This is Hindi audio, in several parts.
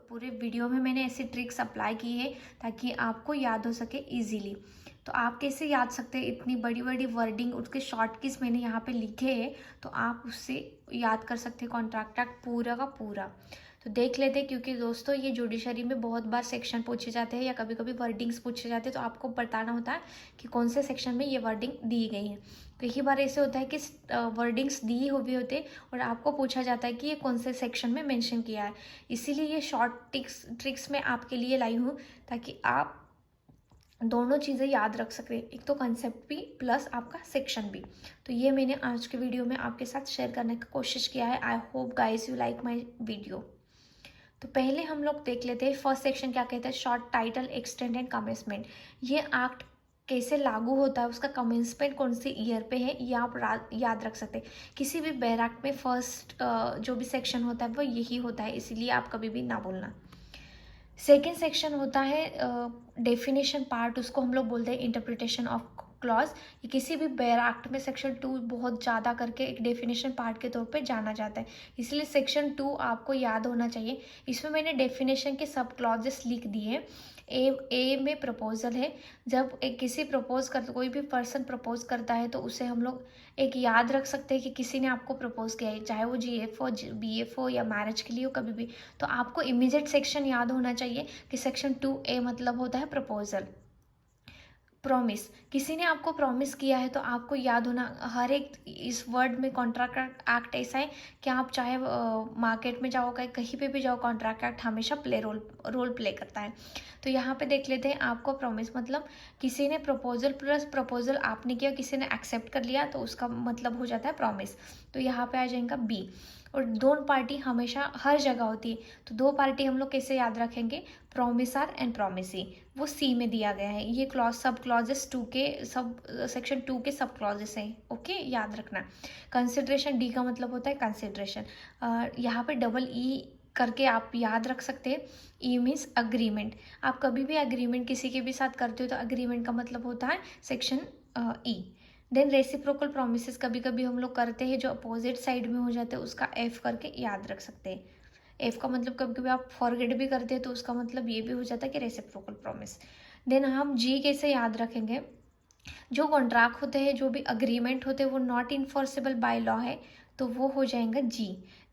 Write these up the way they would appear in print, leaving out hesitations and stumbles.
पूरे वीडियो में मैंने ऐसी ट्रिक्स अप्लाई की है ताकि आपको याद हो सके इजीली। तो आप कैसे याद सकते हैं, इतनी बड़ी बड़ी वर्डिंग उसके शॉर्ट कीज मैंने यहाँ पे लिखे हैं, तो आप उससे याद कर सकते हैं कॉन्ट्रैक्ट एक्ट पूरा का पूरा। तो देख लेते हैं, क्योंकि दोस्तों ये जुडिशरी में बहुत बार सेक्शन पूछे जाते हैं या कभी कभी वर्डिंग्स पूछे जाते हैं, तो आपको बताना होता है कि कौन से सेक्शन में ये वर्डिंग दी गई है। कई बार ऐसे होता है कि वर्डिंग्स दी हुई होते और आपको पूछा जाता है कि ये कौन से सेक्शन में मेंशन किया है। इसीलिए ये शॉर्ट ट्रिक्स मैं आपके लिए लाई हूँ ताकि आप दोनों चीज़ें याद रख सकें, एक तो कंसेप्ट भी प्लस आपका सेक्शन भी। तो ये मैंने आज के वीडियो में आपके साथ शेयर करने की कोशिश किया है। I hope guys you like my video. तो पहले हम लोग देख लेते हैं फर्स्ट सेक्शन क्या कहता है, short title extend and commencement. ये एक्ट कैसे लागू होता है, उसका कमेंसमेंट कौन सी ईयर पे है, ये आप याद रख सकते हैं। किसी भी बेयर एक्ट में फर्स्ट जो भी सेक्शन होता है वो यही होता है, इसीलिए आप कभी भी ना भूलना। सेकेंड सेक्शन होता है डेफिनेशन पार्ट, उसको हम लोग बोलते हैं इंटरप्रिटेशन ऑफ क्लॉज। ये किसी भी बेयर एक्ट में सेक्शन 2 बहुत ज़्यादा करके एक डेफिनेशन पार्ट के तौर पे जाना जाता है, इसलिए सेक्शन 2 आपको याद होना चाहिए। इसमें मैंने डेफिनेशन के सब क्लॉजेस लिख दिए। ए में प्रपोजल है। जब एक किसी प्रपोज कर कोई भी पर्सन प्रपोज करता है तो उसे हम लोग एक याद रख सकते हैं कि किसी ने आपको प्रपोज किया है, चाहे वो GF हो, BF हो या मैरिज के लिए हो, कभी भी। तो आपको इमीडिएट सेक्शन याद होना चाहिए कि सेक्शन 2A मतलब होता है प्रपोजल। प्रॉमिस, किसी ने आपको प्रॉमिस किया है तो आपको याद होना, हर एक इस वर्ड में कॉन्ट्रैक्ट एक्ट ऐसा है कि आप चाहे मार्केट में जाओ कहीं पे भी जाओ, कॉन्ट्रैक्ट एक्ट हमेशा रोल प्ले करता है। तो यहाँ पे देख लेते हैं, आपको प्रॉमिस मतलब किसी ने प्रपोजल प्लस प्रपोजल आपने किया, किसी ने एक्सेप्ट कर लिया, तो उसका मतलब हो जाता है प्रॉमिस। तो यहाँ पे आ जाएगा बी। और दोनों पार्टी हमेशा हर जगह होती है, तो दो पार्टी हम लोग कैसे याद रखेंगे, प्रोमिसर एंड प्रोमिसी, वो सी में दिया गया है। ये क्लॉज सब क्लॉजेस 2 के सब सेक्शन 2 के सब क्लॉजेस हैं, ओके याद रखना। कंसिडरेशन, डी का मतलब होता है कंसिडरेशन। यहाँ पे डबल ई करके आप याद रख सकते हैं। ई मीन्स अग्रीमेंट, आप कभी भी अग्रीमेंट किसी के भी साथ करते हो तो अग्रीमेंट का मतलब होता है section E. Then reciprocal promises कभी कभी हम लोग करते हैं जो अपोजिट साइड में हो जाते हैं, उसका एफ करके याद रख सकते हैं। एफ का मतलब कभी कभी आप फॉरगेट भी करते हैं तो उसका मतलब ये भी हो जाता है कि रेसिप्रोकल प्रॉमिस। देन हम जी कैसे याद रखेंगे, जो कॉन्ट्रैक्ट होते हैं, जो भी अग्रीमेंट होते हैं वो नॉट इन्फोर्सेबल बाय लॉ है तो वो हो जाएगा जी।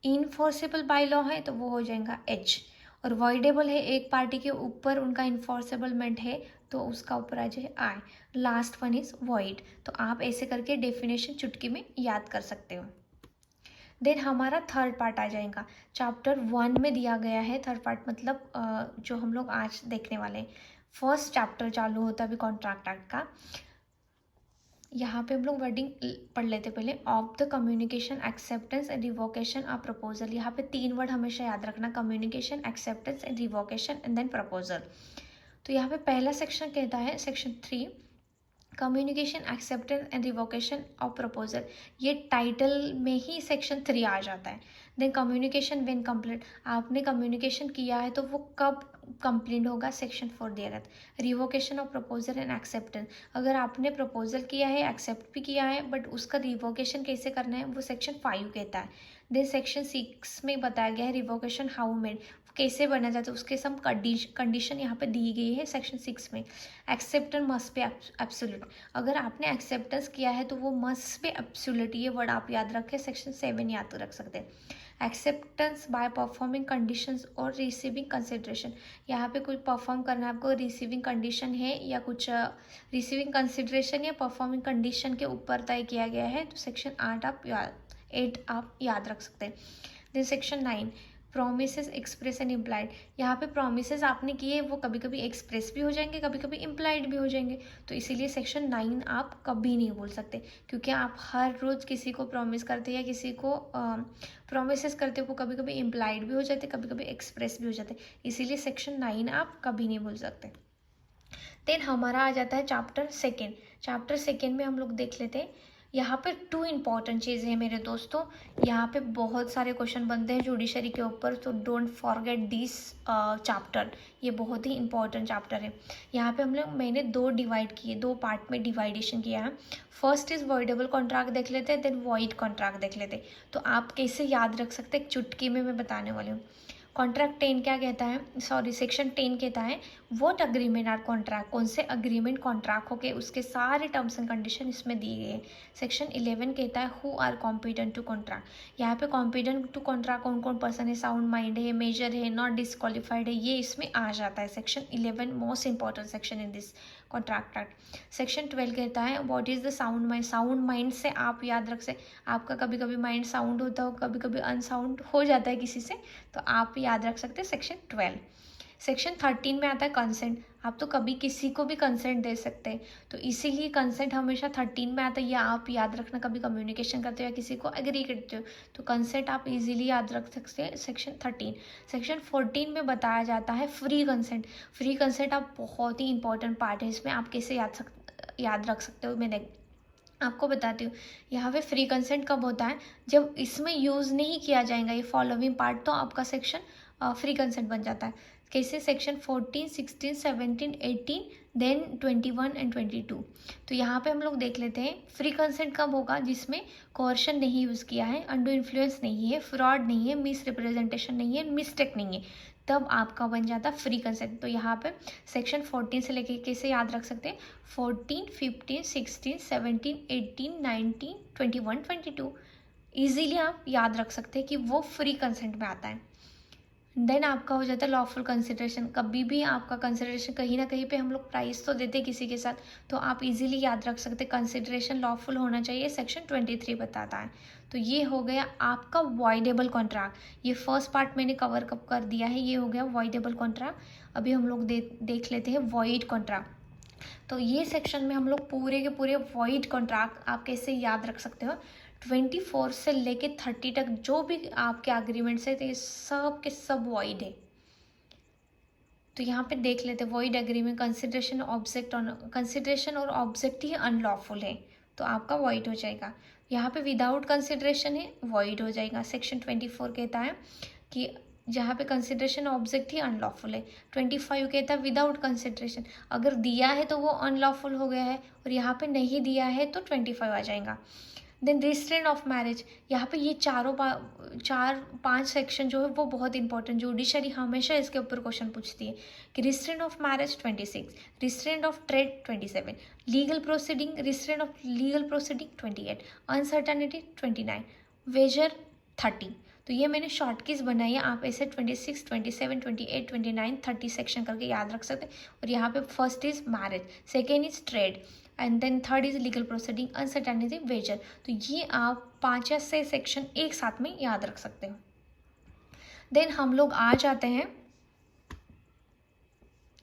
इनफोर्सेबल बाय लॉ है तो वो हो जाएगा एच। और वॉइडेबल है, एक पार्टी के ऊपर उनका इन्फोर्सेबलमेंट है तो उसका ऊपर आ जाए आई। Last one is void. तो आप ऐसे करके डेफिनेशन चुटकी में याद कर सकते हो। देन हमारा थर्ड पार्ट आ जाएगा, चैप्टर 1 में दिया गया है थर्ड पार्ट, मतलब जो हम लोग आज देखने वाले हैं। फर्स्ट चैप्टर चालू होता है अभी कॉन्ट्रैक्ट एक्ट का। यहाँ पे हम लोग वर्डिंग पढ़ लेते पहले। Of the communication, acceptance and revocation of proposal. यहाँ पे 3 वर्ड हमेशा याद रखना, communication, acceptance and revocation and then proposal. तो यहाँ पे पहला सेक्शन कहता है section 3, communication, acceptance and revocation of proposal. ये टाइटल में ही सेक्शन 3 आ जाता है। देन कम्युनिकेशन व्हेन कंप्लीट, आपने कम्युनिकेशन किया है तो वो कब कंप्लीट होगा, सेक्शन 4 दिया गया था। Revocation of proposal and acceptance, अगर आपने प्रपोजल किया है, एक्सेप्ट भी किया है, बट उसका रिवोकेशन कैसे करना है वो सेक्शन 5 कहता है। देन सेक्शन 6 में बताया गया है रिवोकेशन हाउ मेड, कैसे बना जाता है, उसके सब कंडीशन यहाँ पे दी गई है सेक्शन 6 में। एक्सेप्टेंस मस्ट बी एब्सोल्यूट, अगर आपने एक्सेप्टेंस किया है तो वो मस्ट बी एब्सोल्यूट, ये वर्ड आप याद रखें, सेक्शन 7 याद रख सकते हैं। एक्सेप्टेंस बाय परफॉर्मिंग कंडीशंस और रिसीविंग कंसिडरेशन, यहाँ पे कुछ परफॉर्म करना है आपको, रिसीविंग कंडीशन है या कुछ रिसीविंग कंसिडरेशन या परफॉर्मिंग कंडीशन के ऊपर तय किया गया है, तो सेक्शन 8 आप याद रख सकते हैं। Then section 9, promises express and implied, यहाँ पे प्रोमिसेस आपने किए वो कभी कभी एक्सप्रेस भी हो जाएंगे, कभी कभी इम्प्लाइड भी हो जाएंगे, तो इसीलिए सेक्शन 9 आप कभी नहीं भूल सकते, क्योंकि आप हर रोज किसी को प्रॉमिस करते या किसी को प्रोमिसेस करते हो, वो कभी कभी इम्प्लाइड भी हो जाते, कभी कभी एक्सप्रेस भी हो जाते, इसीलिए सेक्शन 9 आप कभी नहीं भूल सकते। देन हमारा आ जाता है चैप्टर 2। चैप्टर 2 में हम लोग देख लेते हैं, यहाँ पे 2 इंपॉर्टेंट चीज़ें हैं मेरे दोस्तों। यहाँ पे बहुत सारे क्वेश्चन बनते हैं जुडिशरी के ऊपर, तो डोंट फॉरगेट दिस चैप्टर, ये बहुत ही इंपॉर्टेंट चैप्टर है। यहाँ पे हम लोग मैंने 2 डिवाइड किए, 2 पार्ट में डिवाइडेशन किया है। फर्स्ट इज वॉइडेबल कॉन्ट्रैक्ट देख लेते हैं, देन वॉइड कॉन्ट्रैक्ट देख लेते हैं। तो आप कैसे याद रख सकते हैं, चुटकी में मैं बताने वाली हूँ। कॉन्ट्रैक्ट 10 क्या कहता है, सॉरी सेक्शन 10 कहता है व्हाट अग्रीमेंट आर कॉन्ट्रैक्ट, कौन से अग्रीमेंट कॉन्ट्रैक्ट हो गए, उसके सारे टर्म्स एंड कंडीशन इसमें दिए गए हैं। सेक्शन 11 कहता है who are competent to contract, यहाँ पे कॉम्पिटेंट टू कॉन्ट्रैक्ट कौन कौन पर्सन है, साउंड माइंड है, मेजर है, नॉट डिस्क्वालीफाइड है, ये इसमें आ जाता है। Section 11 most important section in this contract act. Section 12 कहता है what is the sound mind, sound mind से आप याद रख से, आपका कभी कभी माइंड साउंड होता हो, कभी कभी अनसाउंड हो जाता है किसी से, तो आप याद रख सकते हैं सेक्शन 12। सेक्शन 13 में आता है कंसेंट, आप तो कभी किसी को भी कंसेंट दे सकते हैं, तो इसीलिए कंसेंट हमेशा 13 में आता है। या आप याद रखना कभी कम्युनिकेशन करते हो या किसी को एग्री करते हो तो कंसेंट आप इजीली याद रख सकते हैं सेक्शन 13। सेक्शन 14 में बताया जाता है फ्री कंसेंट। फ्री कंसेंट आप बहुत ही इंपॉर्टेंट पार्ट है इसमें, आप कैसे याद रख सकते हो, मैं आपको बताती हूँ। यहाँ पे फ्री कंसेंट कब होता है, जब इसमें यूज़ नहीं किया जाएगा ये फॉलोइंग पार्ट, तो आपका सेक्शन फ्री कंसेंट बन जाता है। कैसे, सेक्शन 14, 16, 17, 18, देन 21 एंड 22। तो यहाँ पे हम लोग देख लेते हैं फ्री कंसेंट कब होगा, जिसमें कोर्शन नहीं यूज़ किया है, अंडू इन्फ्लुएंस नहीं है, फ्रॉड नहीं है, मिस रिप्रेजेंटेशन नहीं है, मिस्टेक नहीं है, तब आपका बन जाता फ्री कंसेंट। तो यहाँ पे सेक्शन 14 से लेके कैसे याद रख सकते हैं, 14, 15, 16, 17, 18, 19, 21, 22 ईजीली आप याद रख सकते हैं कि वो फ्री कंसेंट में आता है। देन आपका हो जाता है लॉफुल कंसिडरेशन। कभी भी आपका कंसिडरेशन कहीं ना कहीं पे हम लोग प्राइस तो देते किसी के साथ, तो आप इजीली याद रख सकते कंसिडरेशन लॉफुल होना चाहिए, सेक्शन 23 बताता है। तो ये हो गया आपका वॉइडेबल कॉन्ट्रैक्ट। ये फर्स्ट पार्ट मैंने कवर कब कर दिया है, ये हो गया वॉइडेबल कॉन्ट्रैक्ट। अभी हम लोग देख लेते हैं वॉइड कॉन्ट्रैक्ट। तो ये सेक्शन में हम लोग पूरे के पूरे वॉइड कॉन्ट्रैक्ट आप कैसे याद रख सकते हो, 24 से लेके 30 तक जो भी आपके अग्रीमेंट्स है, तो ये सब के सब वॉइड है। तो यहाँ पे देख लेते हैं void agreement, consideration object on, consideration और ऑब्जेक्ट ही अनलॉफुल है तो आपका वॉइड हो जाएगा। यहाँ पे विदाउट कंसिडरेशन है, वॉइड हो जाएगा। सेक्शन 24 कहता है कि जहाँ पे कंसिडरेशन ऑब्जेक्ट ही अनलॉफुल है। 25 कहता है विदाउट कंसिडरेशन, अगर दिया है तो वो अनलॉफुल हो गया है, और यहाँ पे नहीं दिया है तो 25 आ जाएगा। देन रिस्ट्रेंट ऑफ मैरिज, यहाँ पे ये चार पांच सेक्शन जो है वो बहुत इंपॉर्टेंट, जुडिशरी हमेशा इसके ऊपर क्वेश्चन पूछती है कि restraint of marriage 26, restraint of trade 27, legal proceeding, restraint of legal proceeding 28, uncertainty 29, wager 30। तो ये मैंने शॉर्ट कीज बनाई है, आप ऐसे 26, 27, 28, 29, 30 सेक्शन करके याद रख सकते हैं। और यहाँ पे first is marriage, second is trade, and then third is legal proceeding, uncertainty, wager. तो ये आप 5 या 6 सेक्शन एक साथ में याद रख सकते हो। देन हम लोग आ जाते हैं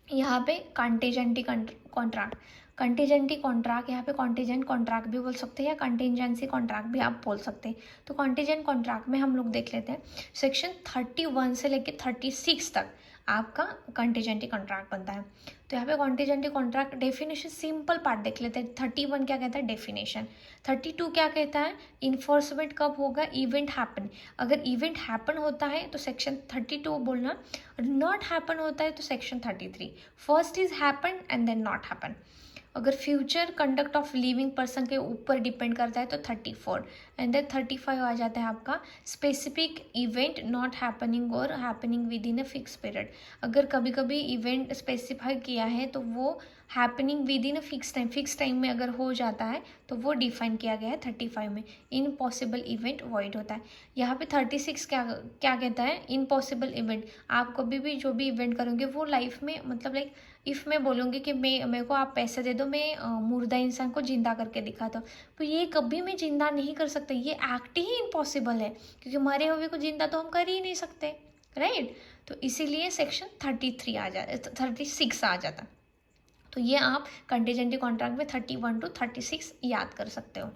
यहाँ पे कंटीजेंटी कॉन्ट्रैक्ट। कंटीजेंटी कॉन्ट्रैक्ट, यहाँ पे कॉन्टीजेंट कॉन्ट्रैक्ट भी बोल सकते हैं या कंटीजेंसी कॉन्ट्रैक्ट भी आप बोल सकते हैं। तो कंटीजेंट कॉन्ट्रैक्ट में हम लोग देख लेते हैं सेक्शन 31 से लेकर 36 तक आपका कंटीजेंटी कॉन्ट्रैक्ट बनता है। तो यहाँ पे कंटीजेंटी कॉन्ट्रैक्ट डेफिनेशन सिंपल पार्ट देख लेते हैं। 31 क्या कहता है, डेफिनेशन। 32 क्या कहता है, इन्फोर्समेंट कब होगा, इवेंट हैपन। अगर इवेंट हैपन होता है तो सेक्शन 32 बोलना, नॉट हैपन होता है तो section 33। First is happen and then not happen. अगर future conduct of living person के ऊपर डिपेंड करता है तो 34, एंड देन 35 आ जाता है आपका स्पेसिफिक इवेंट नॉट हैपनिंग और happening with in a fix period. अगर कभी कभी इवेंट स्पेसिफाई किया है तो वो happening with in a fix time में अगर हो जाता है तो वो डिफाइन किया गया है 35 में। इम्पॉसिबल इवेंट वॉइड होता है। यहाँ पे 36 क्या कहता है, इम्पॉसिबल इवेंट। आप कभी भी जो भी इवेंट करोगे वो लाइफ में, मतलब लाइक इफ़ मैं बोलूँगी कि मेरे को आप पैसे दे दो, मैं मुर्दा इंसान को जिंदा करके दिखाता हूँ, तो ये कभी मैं जिंदा नहीं कर सकते, ये एक्ट ही इम्पॉसिबल है, क्योंकि मरे हुए को जिंदा तो हम कर ही नहीं सकते, राइट। तो इसीलिए सेक्शन 33 आ जाता, 36 आ जाता। तो ये आप कंटीजेंटी कॉन्ट्रैक्ट में 31 to 36 याद कर सकते हो।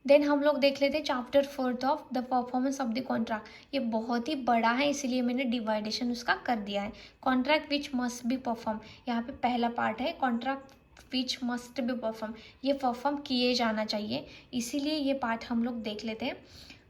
देन हम लोग देख लेते हैं chapter 4 of the performance of the contract. ये बहुत ही बड़ा है इसीलिए मैंने डिवाइडेशन उसका कर दिया है। Contract which must be perform, यहाँ पे पहला पार्ट है contract which must be perform, ये परफॉर्म किए जाना चाहिए, इसीलिए ये पार्ट हम लोग देख लेते हैं।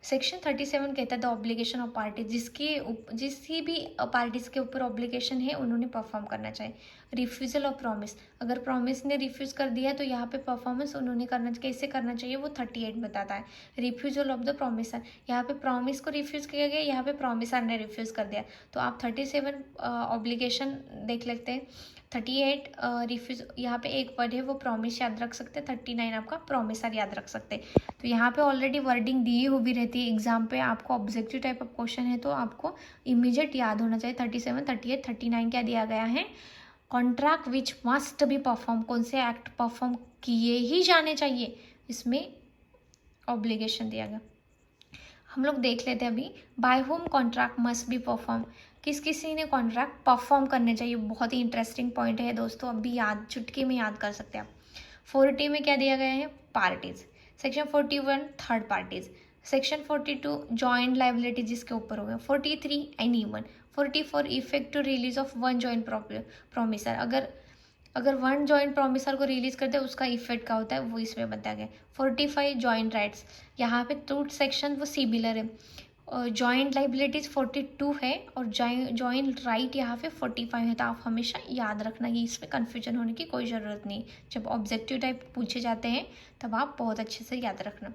सेक्शन 37 कहता है द ऑब्लिगेशन ऑफ पार्टी, जिसकी भी पार्टीज के ऊपर ऑब्लिगेशन है उन्होंने परफॉर्म करना चाहिए। रिफ्यूजल ऑफ प्रॉमिस, अगर प्रॉमिस ने रिफ्यूज कर दिया तो यहाँ पे परफॉर्मेंस उन्होंने कैसे करना चाहिए वो 38 बताता है। रिफ्यूजल ऑफ द प्रॉमिसर, यहाँ पे प्रॉमिस को रिफ्यूज किया गया, यहाँ पे प्रॉमिसर ने रिफ्यूज कर दिया, तो आप 37 ऑब्लिगेशन देख लेते हैं। 38 रिफ्यूज, यहाँ पे एक वर्ड है वो प्रॉमिस याद रख सकते हैं। 39 आपका प्रॉमिसर याद रख सकते हैं। तो यहाँ पे ऑलरेडी वर्डिंग दी हुई रहती है एग्जाम पे, आपको ऑब्जेक्टिव टाइप ऑफ क्वेश्चन है तो आपको इमीडिएट याद होना चाहिए। 37, 38, 39 क्या दिया गया है, contract which must be perform, कौन से एक्ट परफॉर्म किए ही जाने चाहिए, इसमें ऑब्लिगेशन दिया गया। हम लोग देख लेते हैं अभी, by whom contract must be perform, किसी ने कॉन्ट्रैक्ट परफॉर्म करने चाहिए। बहुत ही इंटरेस्टिंग पॉइंट है दोस्तों, अभी याद चुटकी में याद कर सकते हैं आप। 40 में क्या दिया गया है, parties. Section 41 third parties. Section 42 joint liability जिसके ऊपर हो गया। 43 anyone. 44 effect to release of one joint promisor, अगर वन जॉइंट प्रोमिसर को रिलीज करते हैं उसका इफेक्ट क्या होता है वो इसमें बताया गया। 45 जॉइंट राइट्स, यहाँ पे टू सेक्शन वो सिमिलर है। जॉइंट लाइबिलिटीज 42 है और जॉइंट राइट यहाँ पे 45 है, तो आप हमेशा याद रखना, ये इसमें कन्फ्यूजन होने की कोई ज़रूरत नहीं। जब ऑब्जेक्टिव टाइप पूछे जाते हैं तब आप बहुत अच्छे से याद रखना।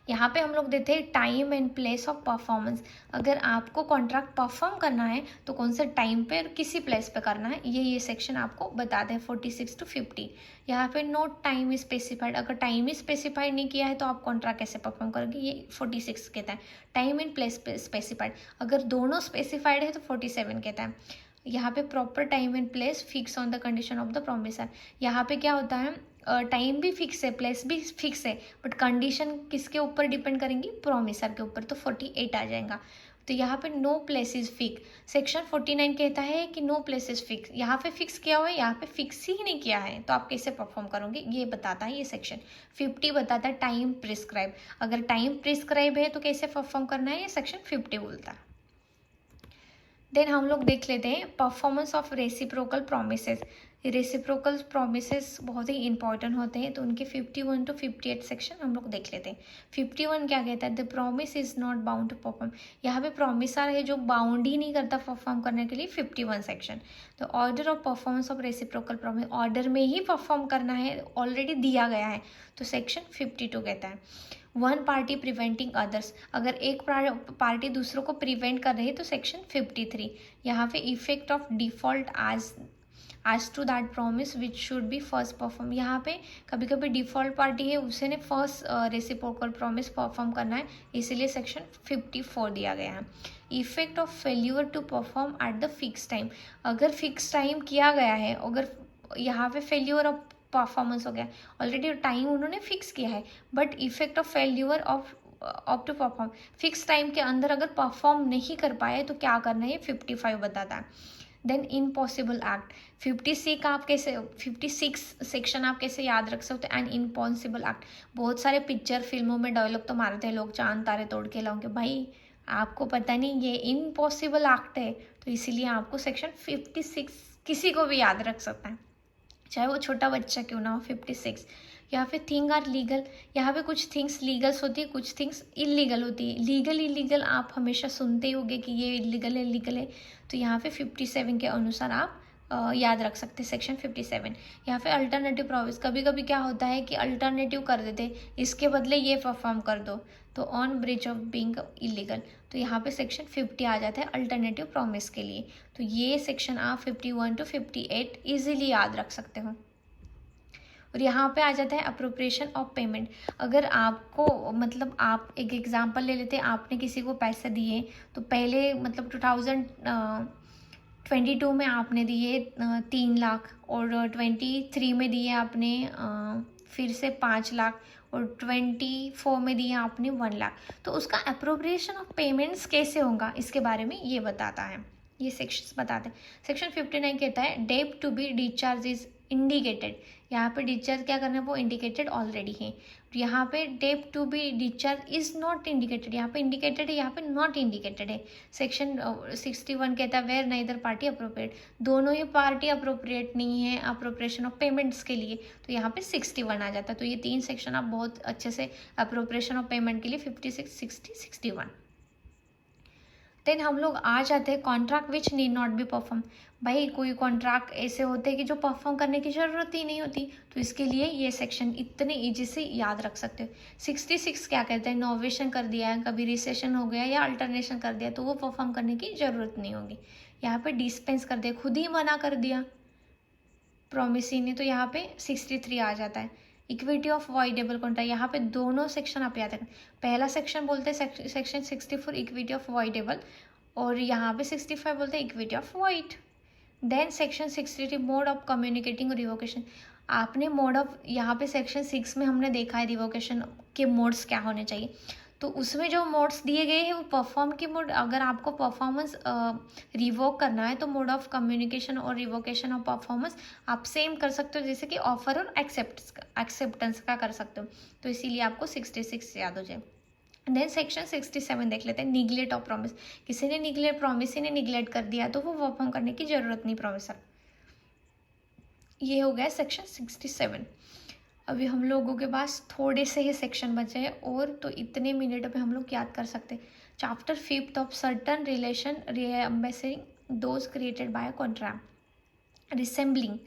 यहाँ पे हम लोग देते हैं time and place of performance, अगर आपको कॉन्ट्रैक्ट परफॉर्म करना है तो कौन से टाइम पे और किसी प्लेस पे करना है, ये सेक्शन आपको बता दें। 46 to 50 यहाँ पे नो टाइम स्पेसिफाइड, अगर टाइम ही स्पेसिफाइड नहीं किया है तो आप कॉन्ट्रैक्ट कैसे परफॉर्म करोगे, ये 46 कहता है। टाइम एंड प्लेस स्पेसिफाइड, अगर दोनों स्पेसिफाइड है तो 47 कहता है। यहाँ पे proper time and place fix on the condition of the promisor, यहाँ पे क्या होता है, टाइम भी फिक्स है, प्लेस भी फिक्स है, बट कंडीशन किसके ऊपर डिपेंड करेंगी, प्रोमिसर के ऊपर, तो 48 आ जाएगा। तो यहाँ पे no place is fix. Section 49 कहता है कि नो प्लेस इज फिक्स, यहाँ पे फिक्स किया हुआ है, यहाँ पे फिक्स ही नहीं किया है, तो आप कैसे परफॉर्म करोगे ये बताता है ये सेक्शन। 50 बताता है टाइम प्रिस्क्राइब, अगर टाइम प्रिस्क्राइब है तो कैसे परफॉर्म करना है, ये सेक्शन 50 बोलता है। देन हम लोग देख लेते हैं performance of reciprocal promises. Reciprocal promises बहुत ही इंपॉर्टेंट होते हैं, तो उनके 51 to 58 सेक्शन हम लोग देख लेते हैं। 51 क्या कहता है, the promise is not bound to perform, यहाँ पे प्रोमिसर है जो बाउंड ही नहीं करता परफॉर्म करने के लिए। 51 सेक्शन, तो order of performance of reciprocal promise, order में ही परफॉर्म करना है, ऑलरेडी दिया गया है, तो सेक्शन 52 कहता है। वन पार्टी प्रिवेंटिंग अदर्स, अगर एक पार्टी दूसरों को प्रिवेंट कर रही है तो सेक्शन 53। यहाँ पे effect of default as to that promise which should be first perform, यहाँ पे कभी कभी डिफॉल्ट पार्टी है उसे ने फर्स्ट रेसिप्रोकल प्रॉमिस परफॉर्म करना है, इसीलिए सेक्शन 54 दिया गया है। Effect of failure to perform at the fix time, अगर फिक्स टाइम किया गया है, अगर यहाँ पे फेल्यूर ऑफ परफॉर्मेंस हो गया, ऑलरेडी टाइम उन्होंने फिक्स किया है, but effect of failure of to perform, fix time के अंदर अगर परफॉर्म नहीं कर पाए तो क्या करना है, ये 55 बताता है। देन इम्पॉसिबल एक्ट, 56 सेक्शन आप कैसे याद रख सकते हो, एंड इम्पॉसिबल एक्ट, बहुत सारे पिक्चर फिल्मों में डायलॉग तो मारते हैं लोग, चांद तारे तोड़ के लाओगे, भाई आपको पता नहीं ये इम्पॉसिबल एक्ट है, तो इसीलिए आपको सेक्शन 56 किसी को भी याद रख सकता है, चाहे वो छोटा बच्चा क्यों ना हो। 56 यहाँ पे थिंग आर लीगल, यहाँ पे कुछ थिंग्स लीगल्स होती है, कुछ थिंग्स इलीगल होती है। लीगल इलीगल आप हमेशा सुनते ही होंगे कि ये इलीगल है लीगल है, तो यहाँ पे 57 के अनुसार आप याद रख सकते हैं सेक्शन 57। यहाँ पे अल्टरनेटिव प्रोविज, कभी कभी क्या होता है कि अल्टरनेटिव कर देते, इसके बदले ये परफॉर्म कर दो, तो on breach of being illegal, तो यहाँ पे सेक्शन 50 आ जाता है अल्टरनेटिव प्रॉमिस के लिए। तो ये सेक्शन आप 51 to 58 ईजिली याद रख सकते हो। और यहाँ पे आ जाता है अप्रोप्रिएशन ऑफ पेमेंट, अगर आपको मतलब आप एक एग्जांपल ले लेते हैं, आपने किसी को पैसे दिए, तो पहले मतलब 2022 में आपने दिए 3 लाख, और 23 में दिए आपने फिर से 5 लाख, और 24 में दिए आपने 1 लाख, तो उसका अप्रोप्रिएशन ऑफ पेमेंट्स कैसे होगा इसके बारे में ये बताता है, ये सेक्शंस बताते हैं। सेक्शन 59 कहता है डेब्ट to be discharge is indicated, यहाँ पे डिस्चार्ज क्या करना है वो इंडिकेटेड ऑलरेडी है। यहाँ पे debt to be discharge is not indicated, यहाँ पे इंडिकेटेड है, यहाँ पे नॉट इंडिकेटेड है। सेक्शन 61 कहता है वेयर नाइदर पार्टी अप्रोप्रिएट, दोनों ही पार्टी अप्रोप्रिएट नहीं है अप्रोप्रिएशन ऑफ पेमेंट्स के लिए, तो यहाँ पे 61 आ जाता है। तो ये 3 सेक्शन आप बहुत अच्छे से अप्रोप्रिएशन ऑफ पेमेंट के लिए 56, 60, 61। देन हम लोग आ जाते हैं contract which need not be perform. भाई कोई कॉन्ट्रैक्ट ऐसे होते हैं कि जो परफॉर्म करने की ज़रूरत ही नहीं होती, तो इसके लिए ये सेक्शन इतने ईजी से याद रख सकते हो। 66 क्या कहते हैं, इनोवेशन कर दिया है, कभी रिसेशन हो गया या अल्टरनेशन कर दिया तो वो परफॉर्म करने की ज़रूरत नहीं होगी। यहाँ पे डिस्पेंस कर दिया, खुद ही मना कर दिया प्रोमिसी ने, तो यहाँ पे 63 आ जाता है। इक्विटी ऑफ वॉइडेबल कॉन्ट्रैक्ट, यहाँ पे दोनों सेक्शन आप याद रखें। पहला सेक्शन बोलते हैं सेक्शन 64 इक्विटी ऑफ वॉइडेबल, और यहाँ पे 65 बोलते हैं equity of void. Then section 63 mode of communicating revocation. आपने मोड ऑफ, यहाँ पे सेक्शन 6 में हमने देखा है रिवोकेशन के मोड्स क्या होने चाहिए, तो उसमें जो मोड्स दिए गए हैं वो परफॉर्म की मोड, अगर आपको परफॉर्मेंस रिवोक करना है तो मोड ऑफ कम्युनिकेशन और रिवोकेशन ऑफ परफॉर्मेंस आप सेम कर सकते हो, जैसे कि ऑफर और एक्सेप्टेंस का कर सकते हो, तो इसीलिए आपको 66 याद हो जाए। देन सेक्शन 67 देख लेते हैं, निगलेक्ट ऑफ प्रॉमिस। किसी ने निगलेक्ट, प्रॉमिसी ने निगलेक्ट कर दिया तो वो परफॉर्म करने की जरूरत नहीं प्रॉमिसर। ये हो गया सेक्शन 67। अभी हम लोगों के पास थोड़े से ही सेक्शन बचे हैं और, तो इतने मिनट में हम लोग याद कर सकते हैं। Chapter 5 of certain relation reimbursing those created by contract. Resembling,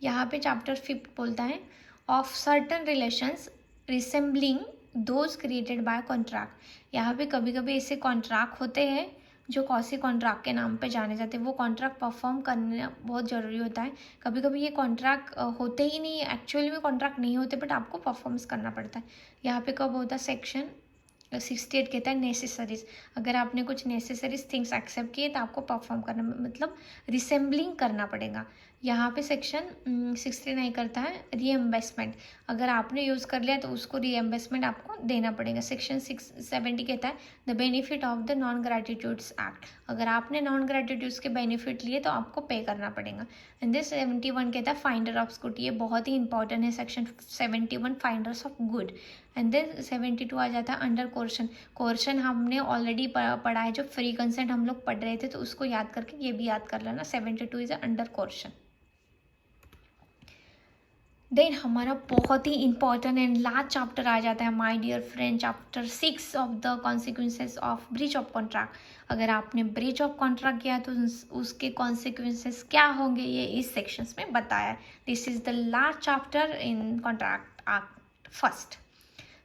यहाँ पे चैप्टर 5 बोलता है of certain relations resembling those created by contract. यहाँ पे कभी कभी ऐसे कॉन्ट्रैक्ट होते हैं जो कौसी कॉन्ट्रैक्ट के नाम पे जाने जाते हैं, वो कॉन्ट्रैक्ट परफॉर्म करना बहुत ज़रूरी होता है। कभी कभी ये कॉन्ट्रैक्ट होते ही नहीं, एक्चुअली में कॉन्ट्रैक्ट नहीं होते, बट आपको परफॉर्मेंस करना पड़ता है। यहाँ पे कब होता है, सेक्शन 68 कहता है नेसेसरीज। अगर आपने कुछ नेसेसरीज थिंग्स एक्सेप्ट किए तो आपको परफॉर्म करना, मतलब रिसेंबलिंग करना पड़ेगा। यहाँ पे सेक्शन 69 करता है रीएम्बर्समेंट। अगर आपने यूज़ कर लिया तो उसको रीएम्बर्समेंट आपको देना पड़ेगा। सेक्शन 70 कहता है the benefit of the non gratuitous act. अगर आपने नॉन ग्रेटिट्यूड्स के बेनिफिट लिए तो आपको पे करना पड़ेगा। एंड दिस 71 कहता है फाइंडर ऑफ गुड। ये बहुत ही इंपॉर्टेंट है section 71, finders of good. And then 72 आ जाता है अंडर कोर्शन। कोर्शन हमने ऑलरेडी पढ़ा है, जो फ्री कंसेंट हम लोग पढ़ रहे थे, तो उसको याद करके ये भी याद कर लेना। 72 इज अंडर कोर्शन। देन हमारा बहुत ही इंपॉर्टेंट एंड लास्ट चैप्टर आ जाता है my dear friend, chapter 6 of the consequences of breach of contract. अगर आपने ब्रीच ऑफ कॉन्ट्रैक्ट किया तो उसके कॉन्सिक्वेंसेस क्या होंगे ये इस सेक्शंस में बताया है। This is the last chapter in contract act first.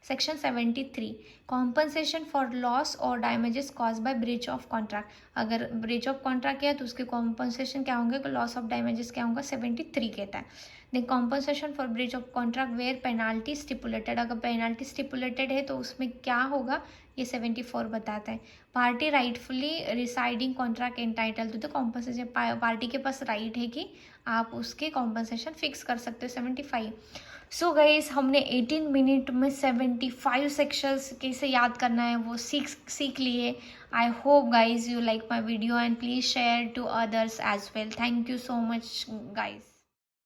Section 73 compensation for loss और damages caused by breach of contract. अगर ब्रीच ऑफ कॉन्ट्रैक्ट किया तो उसके कॉम्पनसेशन क्या होंगे, लॉस ऑफ डैमेजेस क्या होगा, 73 कहता है। Then compensation for breach of contract where penalty stipulated. अगर पेनाल्टी स्टिपुलेटेड है तो उसमें क्या होगा, ये 74 बताता है। Party rightfully rescinding contract entitled to the compensation. Party के पास राइट है कि आप उसके कॉम्पनसेशन फिक्स कर सकते हो, 75। सो गाइस हमने 18 मिनट में 75 सेक्शंस कैसे याद करना है वो सीख लिए। I hope guys you like my video and please share to others as well. Thank you so much guys.